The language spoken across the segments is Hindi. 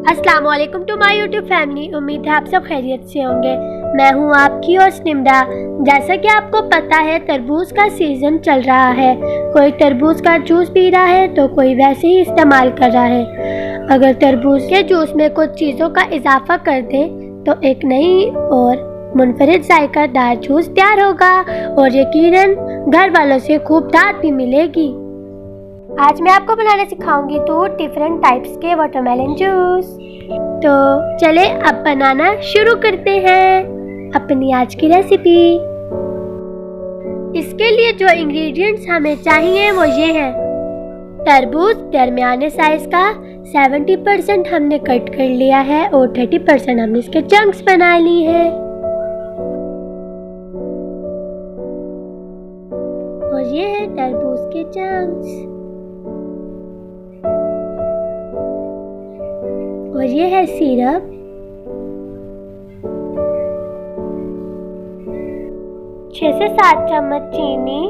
अस्सलाम वालेकुम टू माय यूट्यूब फैमिली। उम्मीद है आप सब खैरियत से होंगे। मैं हूँ आपकी होस्ट निम्रा। जैसा कि आपको पता है तरबूज का सीज़न चल रहा है। कोई तरबूज का जूस पी रहा है तो कोई वैसे ही इस्तेमाल कर रहा है। अगर तरबूज के जूस में कुछ चीज़ों का इजाफा कर दें तो एक नई और मुनफरिद जायकादार जूस तैयार होगा और यकीनन घर वालों से खूब दाद भी मिलेगी। आज मैं आपको बनाना सिखाऊंगी 2 डिफरेंट टाइप्स के वाटरमेलन जूस। तो चले अब बनाना शुरू करते हैं अपनी आज की रेसिपी। इसके लिए जो इंग्रेडिएंट्स हमें चाहिए वो ये हैं। तरबूज दरमियाने साइज का 70% हमने कट कर लिया है और 30% हमने इसके चंक्स बना ली हैं। और ये है तरबूज के चंक्स और ये है सिरप। छह से 7 चम्मच चीनी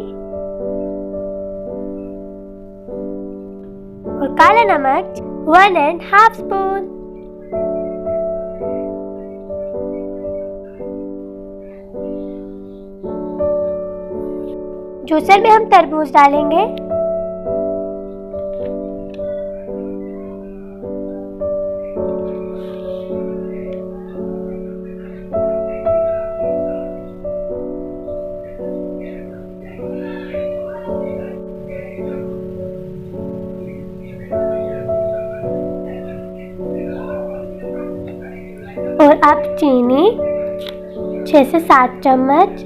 और काला नमक 1.5 स्पून। जूसर में हम तरबूज डालेंगे और अब चीनी 6 से 7 चम्मच।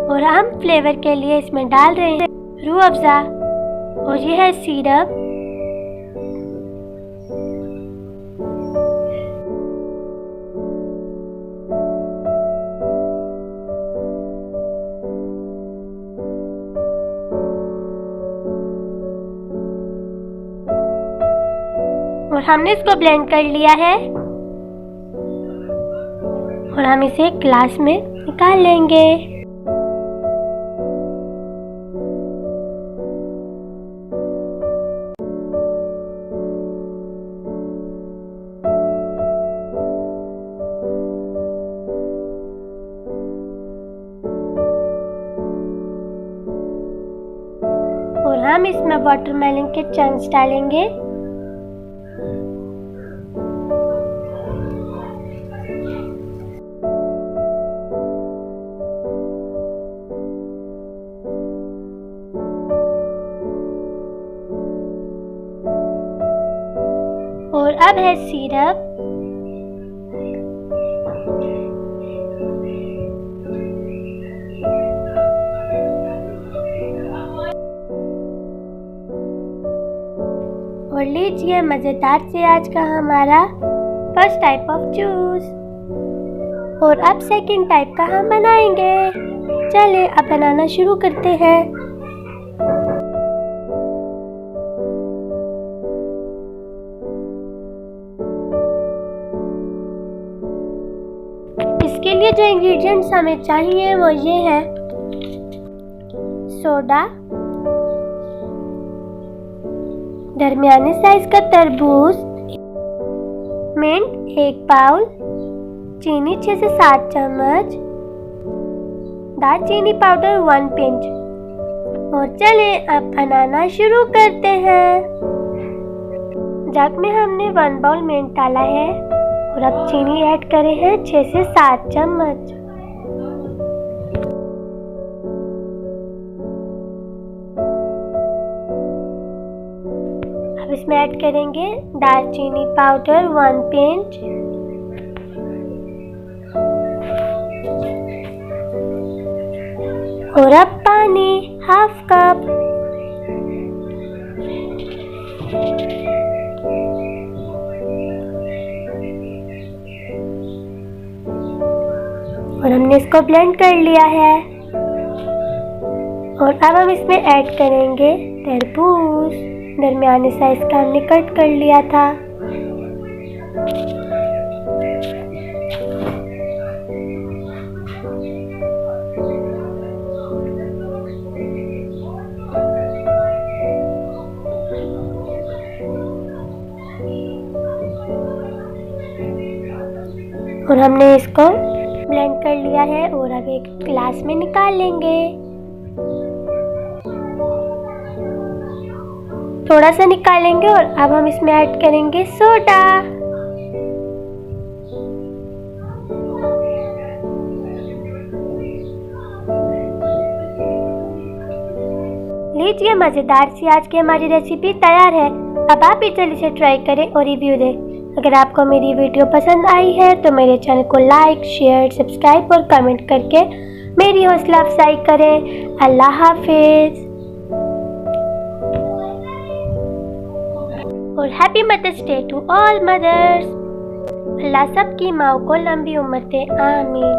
और हम फ्लेवर के लिए इसमें डाल रहे हैं रूह अफ़ज़ा और ये है सिरप। और हमने इसको ब्लेंड कर लिया है और हम इसे ग्लास में निकाल लेंगे। और हम इसमें वाटरमेलन के चंक्स डालेंगे और अब है सिरप। और लीजिए मज़ेदार से आज का हमारा फर्स्ट टाइप ऑफ जूस। और अब सेकंड टाइप का हम बनाएंगे। चलिए अब बनाना शुरू करते हैं। इसके लिए जो इंग्रेडिएंट्स हमें चाहिए वो ये है। सोडा, दरमियाने साइज का तरबूज, मिंट 1 बाउल, चीनी 6 से 7 चम्मच, दालचीनी पाउडर 1 पिंच। और चले अब बनाना शुरू करते हैं। जग में हमने 1 बाउल मिंट डाला है और अब चीनी ऐड करे हैं 6 से 7 चम्मच। अब इसमें ऐड करेंगे दालचीनी पाउडर 1 पिंच और अब पानी 1/2 कप। और हमने इसको ब्लेंड कर लिया है और अब हम इसमें ऐड करेंगे तरबूज। दरमियाने साइज का हमने कट कर लिया था। और हमने इसको ब्लेंड कर लिया है और अब एक ग्लास में निकाल लेंगे। थोड़ा सा निकालेंगे और अब हम इसमें ऐड करेंगे सोडा। लीजिए, मज़ेदार सी आज की हमारी रेसिपी तैयार है। अब आप भी जल्दी से ट्राई करें और रिव्यू दें। अगर आपको मेरी वीडियो पसंद आई है तो मेरे चैनल को लाइक, शेयर, सब्सक्राइब और कमेंट करके मेरी हौसला अफजाई करें। अल्लाह हाफिज़ और happy Mother's Day to all mothers. अल्लाह सबकी माँ को लंबी उम्र दे, आमीन।